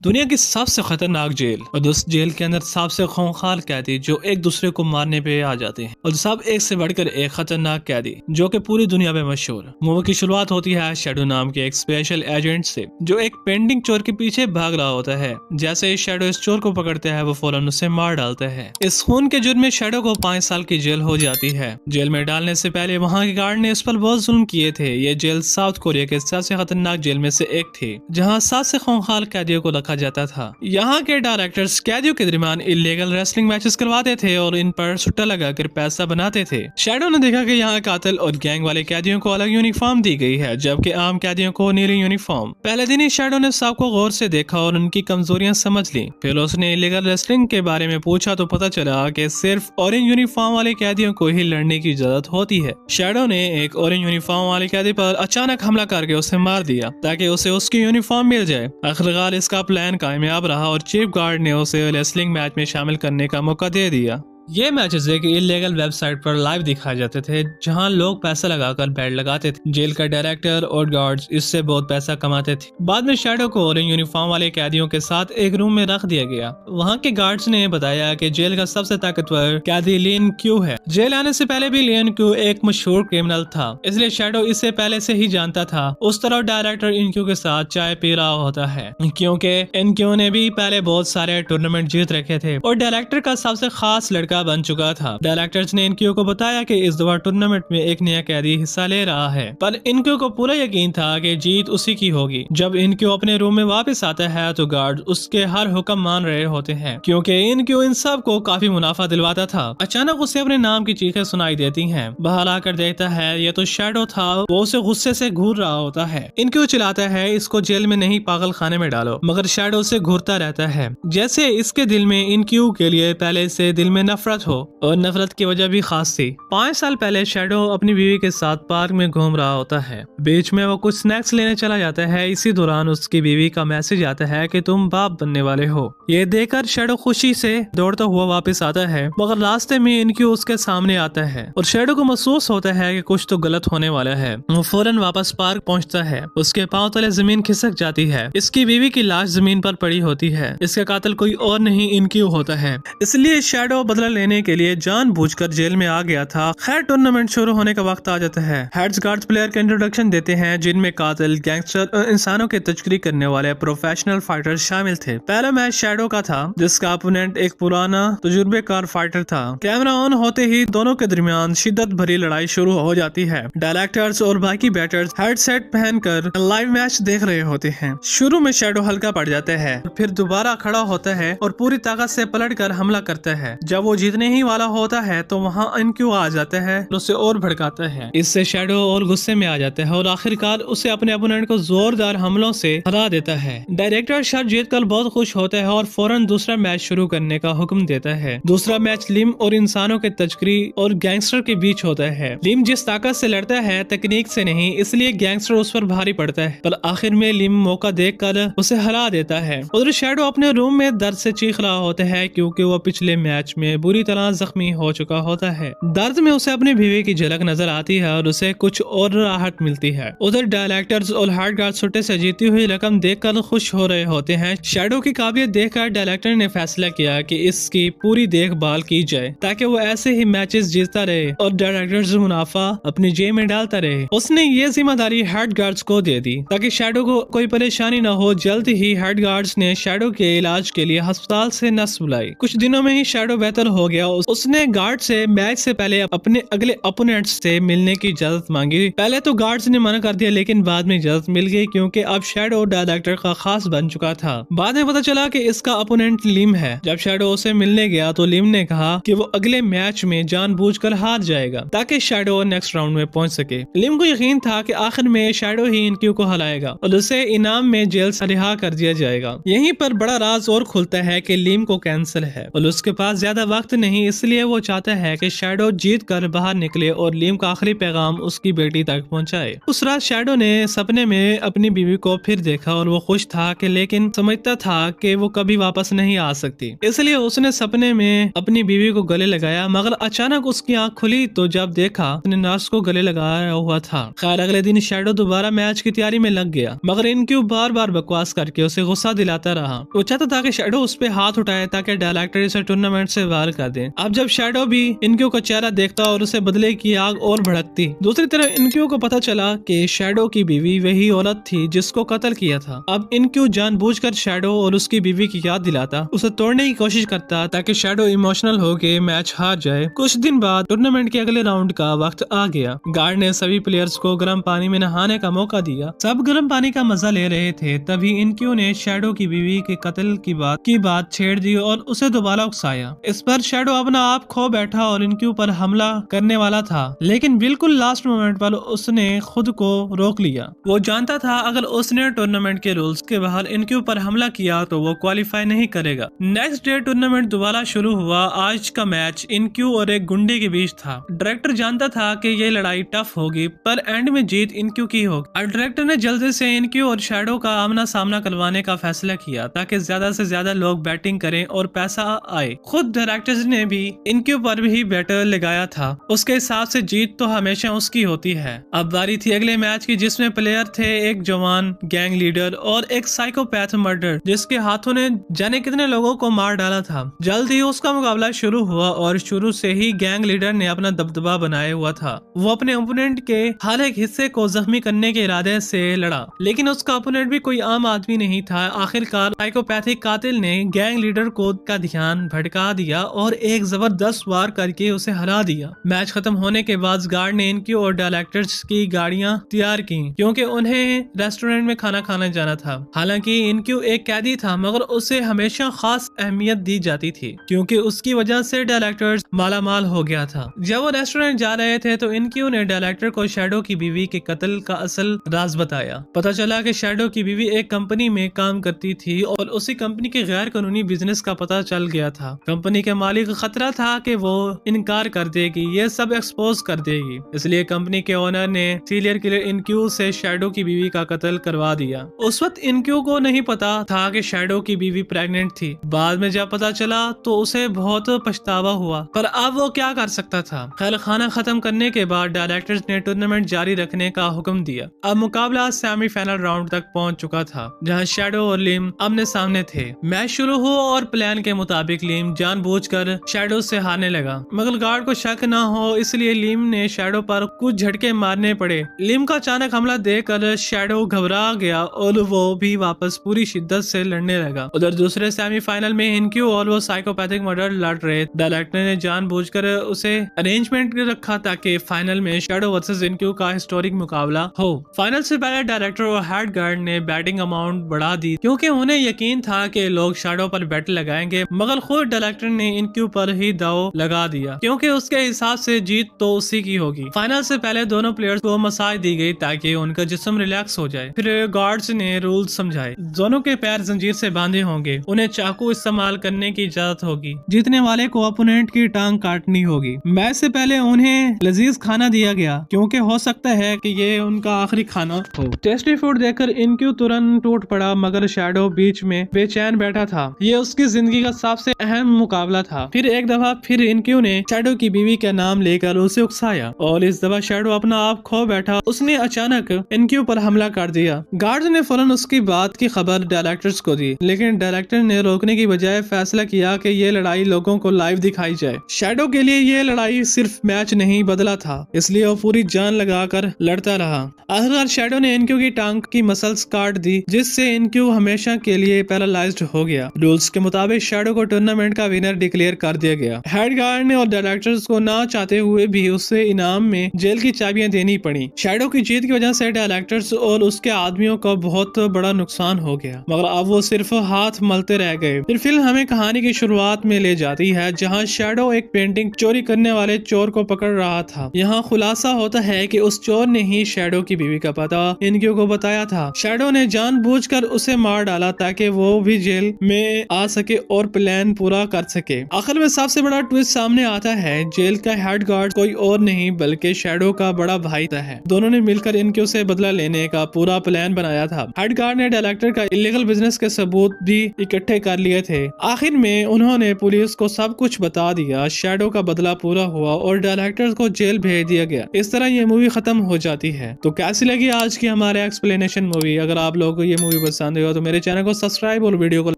दुनिया की सबसे खतरनाक जेल और उस जेल के अंदर सबसे खूंखार कैदी जो एक दूसरे को मारने पे आ जाते हैं और सब एक से बढ़कर एक खतरनाक कैदी जो कि पूरी दुनिया में मशहूर। मूवी की शुरुआत होती है शैडो नाम के एक स्पेशल एजेंट से जो एक पेंटिंग चोर के पीछे भाग रहा होता है। जैसे ही शैडो इस चोर को पकड़ता है वो फौरन उसे मार डालता है। इस खून के जुर्म में शैडो को 5 साल की जेल हो जाती है। जेल में डालने से पहले वहाँ के गार्ड ने इस पर बहुत जुल्म किए थे। ये जेल साउथ कोरिया के सबसे खतरनाक जेल में से एक थी जहाँ 7 से खूंखार कैदियों को रखा जाता था। यहाँ के डायरेक्टर्स कैदियों के दरमियान इलीगल रेसलिंग मैचेस करवाते थे और इन पर सुट्टा लगाकर पैसा बनाते थे। शैडो ने देखा कि यहाँ कातिल और गैंग वाले कैदियों को अलग यूनिफॉर्म दी गई है जबकि आम कैदियों को नीली यूनिफॉर्म। पहले दिन ही शैडो ने सबको गौर से देखा और उनकी कमजोरियां समझ ली। फिर उसने इलीगल रेसलिंग के बारे में पूछा तो पता चला कि सिर्फ ऑरेंज यूनिफॉर्म वाले कैदियों को ही लड़ने की जरूरत होती है। शैडो ने एक ऑरेंज यूनिफॉर्म वाले कैदी पर अचानक हमला करके उसे मार दिया ताकि उसे उसकी यूनिफॉर्म मिल जाए। आखिरकार इसका प्लान कामयाब रहा और चीफ गार्ड ने उसे रेसलिंग मैच में शामिल करने का मौका दे दिया। ये मैचेस एक इलीगल वेबसाइट पर लाइव दिखाए जाते थे जहां लोग पैसा लगाकर बेट लगाते थे। जेल का डायरेक्टर और गार्ड्स इससे बहुत पैसा कमाते थे। बाद में शैडो को ऑरेंज यूनिफॉर्म वाले कैदियों के साथ एक रूम में रख दिया गया। वहां के गार्ड्स ने बताया कि जेल का सबसे ताकतवर कैदी लिन क्यू है। जेल आने से पहले भी लिन क्यू एक मशहूर क्रिमिनल था, इसलिए शैडो इसे पहले से ही जानता था। उस तरह डायरेक्टर इनक्यू के साथ चाय पी रहा होता है क्योंकि इनक्यू ने भी पहले बहुत सारे टूर्नामेंट जीत रखे थे और डायरेक्टर का सबसे खास लड़का बन चुका था। डायरेक्टर्स ने इनक्यू को बताया कि इस दफा टूर्नामेंट में एक नया कैदी हिस्सा ले रहा है, पर इनक्यू को पूरा यकीन था कि जीत उसी की होगी। जब इनक्यू अपने रूम में वापस आता है तो गार्ड उसके हर हुक्म मान रहे होते हैं क्योंकि इनक्यू इन सब को काफी मुनाफा दिलवाता था। अचानक उसे अपने नाम की चीखें सुनाई देती हैं। बाहर आकर देखता है ये तो शैडो था। वो उसे गुस्से से घूर रहा होता है। इनक्यू चिल्लाता है इसको जेल में नहीं पागल खाने में डालो, मगर शैडो से घूरता रहता है जैसे इसके दिल में इनक्यू के लिए पहले से दिल में नफरत हो और नफरत की वजह भी खास थी। 5 साल पहले शैडो अपनी बीवी के साथ पार्क में घूम रहा होता है। बीच में वो कुछ स्नैक्स लेने चला जाता है। इसी दौरान उसकी बीवी का मैसेज आता है कि तुम बाप बनने वाले हो। ये देखकर शैडो खुशी से दौड़ता हुआ वापस आता है, मगर रास्ते में इनक्यू उसके सामने आता है और शैडो को महसूस होता है कि कुछ तो गलत होने वाला है। वो फौरन वापस पार्क पहुंचता है। उसके पांव तले जमीन खिसक जाती है। इसकी बीवी की लाश जमीन पर पड़ी होती है। इसका कातिल कोई और नहीं इनक्यू होता है। इसलिए शैडो बदला लेने के लिए जानबूझकर जेल में आ गया था। खैर टूर्नामेंट शुरू होने का वक्त आ जाता है। हेड्स गार्ड्स प्लेयर का इंट्रोडक्शन देते हैं जिनमें कातिल, गैंगस्टर और इंसानों की तस्करी करने वाले प्रोफेशनल फाइटर्स शामिल थे। पहला मैच शैडो का था जिसका ओपोनेंट एक पुराना तजुर्बेकार फाइटर था। कैमरा ऑन होते ही दोनों के दरमियान शिद्दत भरी लड़ाई शुरू हो जाती है। डायरेक्टर्स और बाकी बैटर्स हेडसेट पहनकर लाइव मैच देख रहे होते हैं। शुरू में शैडो हल्का पड़ जाता है, फिर दोबारा खड़ा होता है और पूरी ताकत से पलटकर हमला करता है। जब वो जीतने ही वाला होता है तो वहाँ इनक्यू आ जाता है और उसे और भड़काता है। इससे शैडो और गुस्से में आ जाता है और आखिरकार उसे अपने ओपोनेंट को जोरदार हमलों से हरा देता है। डायरेक्टर शर जीतकर बहुत खुश होता है और फौरन दूसरा मैच शुरू करने का हुक्म देता है। दूसरा मैच लिम और इंसानों के तस्करी और गैंगस्टर के बीच होता है। लिम जिस ताकत से लड़ता है तकनीक से नहीं, इसलिए गैंगस्टर उस पर भारी पड़ता है, पर आखिर में लिम मौका देखकर उसे हरा देता है। उधर शैडो अपने रूम में दर्द से चीख रहा होता है क्योंकि वो पिछले मैच में बुरी तरह जख्मी हो चुका होता है। दर्द में उसे अपनी बीवी की झलक नजर आती है और उसे कुछ और राहत मिलती है। उधर डायरेक्टर्स और हार्ड गार्ड सुट्टे से जीती हुई रकम देखकर खुश हो रहे होते हैं। शैडो की काबिलियत देखकर डायरेक्टर ने फैसला किया कि इसकी पूरी देखभाल की जाए ताकि वो ऐसे ही मैचेस जीतता रहे और डायरेक्टर्स मुनाफा अपनी जेब में डालता रहे। उसने ये जिम्मेदारी हेड गार्ड्स को दे दी ताकि शैडो को कोई परेशानी न हो। जल्द ही हेड गार्ड्स ने शैडो के इलाज के लिए अस्पताल से नर्स बुलाई। कुछ दिनों में ही शैडो बेहतर हो गया। उसने गार्ड से मैच से पहले अपने अगले ओपोनेंट्स से मिलने की इजाजत मांगी। पहले तो गार्ड्स ने मना कर दिया लेकिन बाद में इजाजत मिल गई क्योंकि अब शैडो डायरेक्टर का खास बन चुका था। बाद में पता चला कि इसका ओपोनेंट लिम है। जब शैडो उसे मिलने गया तो लिम ने कहा कि वो अगले मैच में जानबूझकर हार जाएगा ताकि शैडो नेक्स्ट राउंड में पहुंच सके। लिम को यकीन था कि आखिर में शैडो ही इनक्यू को हराएगा और उसे इनाम में जेल से रिहा कर दिया जाएगा। यहीं पर बड़ा राज और खुलता है कि लिम को कैंसर है और उसके पास ज्यादा वक्त वक्त नहीं, इसलिए वो चाहता है कि शैडो जीत कर बाहर निकले और लीम का आखिरी पैगाम उसकी बेटी तक पहुंचाए। उस रात शैडो ने सपने में अपनी बीवी को फिर देखा और वो खुश था कि लेकिन समझता था कि वो कभी वापस नहीं आ सकती, इसलिए उसने सपने में अपनी बीवी को गले लगाया। मगर अचानक उसकी आंख खुली तो जब देखा उसने नर्स को गले लगाया हुआ था। खैर अगले दिन शैडो दोबारा मैच की तैयारी में लग गया, मगर इनक्यू बार बार बकवास करके उसे गुस्सा दिलाता रहा। वो चाहता था कि शैडो उस पे हाथ उठाए ताकि डायरेक्टर इसे टूर्नामेंट से बाहर कर दे। अब जब शैडो भी इनक्यू का चेहरा देखता और उसे बदले की आग और भड़कती। दूसरी तरफ इनक्यू को पता चला कि शैडो की बीवी वही औरत थी जिसको कत्ल किया था। अब इनक्यू जानबूझकर शैडो और उसकी बीवी की याद दिलाता, उसे तोड़ने की कोशिश करता ताकि शैडो इमोशनल होके मैच हार जाए। कुछ दिन बाद टूर्नामेंट के अगले राउंड का वक्त आ गया। गार्ड ने सभी प्लेयर्स को गर्म पानी में नहाने का मौका दिया। सब गर्म पानी का मजा ले रहे थे, तभी इनक्यू ने शैडो की बीवी के कत्ल की बात छेड़ दी और उसे दोबारा उकसाया। इस पर शैडो अपना आप खो बैठा और इनक्यू पर हमला करने वाला था, लेकिन बिल्कुल लास्ट मोमेंट पर उसने खुद को रोक लिया। वो जानता था अगर उसने टूर्नामेंट के रूल्स के बाहर इनक्यू पर हमला किया तो वो क्वालिफाई नहीं करेगा। नेक्स्ट डे टूर्नामेंट दोबारा शुरू हुआ। आज का मैच इनक्यू और एक गुंडे के बीच था। डायरेक्टर जानता था कि ये लड़ाई टफ होगी, पर एंड में जीत इनक्यू की होगी। और डायरेक्टर ने जल्दी से इनक्यू और शैडो का आमना सामना करवाने का फैसला किया ताकि ज्यादा से ज्यादा लोग बैटिंग करें और पैसा आए। खुद डायरेक्टर ने भी इनक्यू पर भी बैटर लगाया था। उसके हिसाब से जीत तो हमेशा उसकी होती है। अब बारी थी अगले मैच की, जिसमें प्लेयर थे एक जवान गैंग लीडर और एक साइकोपैथ मर्डर जिसके हाथों ने जाने कितने लोगों को मार डाला था। जल्द ही उसका मुकाबला शुरू हुआ और शुरू से ही गैंग लीडर ने अपना दबदबा बनाया हुआ था। वो अपने ओपोनेंट के हर एक हिस्से को जख्मी करने के इरादे से लड़ा, लेकिन उसका ओपोनेंट भी कोई आम आदमी नहीं था। आखिरकार साइकोपैथिक कातिल ने गैंग लीडर को का ध्यान भटका दिया और एक जबरदस्त वार करके उसे हरा दिया। मैच खत्म होने के बाद गार्ड ने इनकी और डायरेक्टर्स की गाड़ियां तैयार की क्योंकि उन्हें रेस्टोरेंट में खाना खाने जाना था। हालांकि इनक्यू एक कैदी था, मगर उसे हमेशा खास अहमियत दी जाती थी क्योंकि उसकी वजह से डायरेक्टर्स मालामाल हो गया था। जब वो रेस्टोरेंट जा रहे थे तो इनक्यू ने डायरेक्टर को शैडो की बीवी के कत्ल का असल राज बताया। पता चला कि शैडो की बीवी एक कंपनी में काम करती थी और उसी कंपनी के गैर कानूनी बिजनेस का पता चल गया था। कंपनी के मालिक को खतरा था कि वो इनकार कर देगी, ये सब एक्सपोज कर देगी, इसलिए कंपनी के ओनर ने सीरियल किलर इनक्यू से शैडो की बीवी का कत्ल करवा दिया। उस वक्त इनक्यू को नहीं पता था कि शैडो की बीवी प्रेग्नेंट थी। बाद में जब पता चला तो उसे बहुत पछतावा हुआ, पर अब वो क्या कर सकता था। खैर खाना खत्म करने के बाद डायरेक्टर्स ने टूर्नामेंट जारी रखने का हुक्म दिया। अब मुकाबला सेमीफाइनल राउंड तक पहुंच चुका था, जहां शैडो और लिम आमने सामने थे। मैच शुरू हुआ और प्लान के मुताबिक लिम जानबूझकर शैडो से हारने लगा, मगर गार्ड को शक न हो इसलिए लिम ने शैडो पर कुछ झटके मारने पड़े। लिम का अचानक हमला देखकर शैडो घबरा गया और वो भी वापस पूरी शिद्दत से लड़ने लगा। उधर दूसरे सेमीफाइनल में इनक्यू और वो साइकोपैथिक मर्डर लड़ रहे। डायरेक्टर ने जानबूझकर उसे अरेंजमेंट रखा ताकि फाइनल में शैडो वर्सेस इनक्यू का हिस्टोरिक मुकाबला हो। फाइनल से पहले डायरेक्टर और हेड गार्ड ने बैटिंग अमाउंट बढ़ा दी क्योंकि उन्हें यकीन था कि लोग शैडो पर बैट लगाएंगे, मगर खुद डायरेक्टर ने इनक्यू पर ही दाव लगा दिया क्योंकि उसके हिसाब से जीत तो उसी की होगी। फाइनल से पहले दोनों प्लेयर्स को मसाज दी गई ताकि उनका जिस्म रिलैक्स हो जाए। फिर गार्ड्स ने रूल्स समझाए। दोनों के पैर जंजीर से बांधे होंगे, उन्हें चाकू इस्तेमाल करने की इजाजत होगी, जीतने वाले को अपोनेंट की टांग काटनी होगी। मैच से पहले उन्हें लजीज खाना दिया गया क्योंकि हो सकता है कि ये उनका आखिरी खाना हो। टेस्टी फूड देखकर इनक्यू तुरंत टूट पड़ा, मगर शैडो बीच में बेचैन बैठा था। ये उसकी जिंदगी का सबसे अहम मुकाबला था। फिर एक दफा फिर इनक्यू ने शैडो की बीवी का नाम लेकर उसे उकसाया और इस दफा शैडो अपना आप खो बैठा। उसने अचानक इनक्यू पर हमला कर दिया। गार्ड ने फौरन उसकी बात की खबर डायरेक्टर्स को दी, लेकिन डायरेक्टर ने रोकने की बजाय फैसला किया कि ये लड़ाई लोगों को लाइव दिखाई जाए। शैडो के लिए ये लड़ाई सिर्फ मैच नहीं बदला था, इसलिए वो पूरी जान लगाकर लड़ता रहा। आखिरकार शैडो ने इनक्यू की टांग की मसल्स काट दी, जिससे इनक्यू हमेशा के लिए पैरालाइज्ड हो गया। रूल्स के मुताबिक शैडो को टूर्नामेंट का विनर डिक्लेयर कर दिया गया। हेड गार्ड ने और डायरेक्टर्स को ना चाहते हुए भी उसे इनाम में जेल की चाबियां देनी पड़ी। शैडो की जीत की वजह से डायरेक्टर्स और उसके आदमियों का बहुत बड़ा नुकसान हो गया, मगर अब वो सिर्फ हाथ मलते रह गए। फिर फिल्म हमें कहानी की शुरुआत में ले जाती है, जहाँ शैडो एक पेंटिंग चोरी करने वाले चोर को पकड़ रहा था। यहाँ खुलासा होता है कि उस चोर ने ही शैडो की बीवी का पता इनक्यू को बताया था। शैडो ने जानबूझकर उसे मार डाला ताकि वो भी जेल में आ सके और प्लान पूरा कर सके। आखिर में सबसे बड़ा ट्विस्ट सामने आता है। जेल का हेड गार्ड कोई और नहीं बल्कि शैडो का बड़ा भाई है। दोनों ने मिलकर इनके उसे बदला लेने का पूरा प्लान बनाया था। हेड गार्ड ने डायरेक्टर का इलीगल बिजनेस के सबूत भी इकट्ठे कर लिए थे। आखिर में उन्होंने पुलिस को सब कुछ बता दिया। शैडो का बदला पूरा हुआ और डायरेक्टर को जेल भेज दिया गया। इस तरह ये मूवी खत्म हो जाती है। तो कैसी लगी आज की हमारे एक्सप्लेनेशन मूवी? अगर आप लोगों को ये मूवी पसंद हो तो मेरे चैनल को सब्सक्राइब और वीडियो को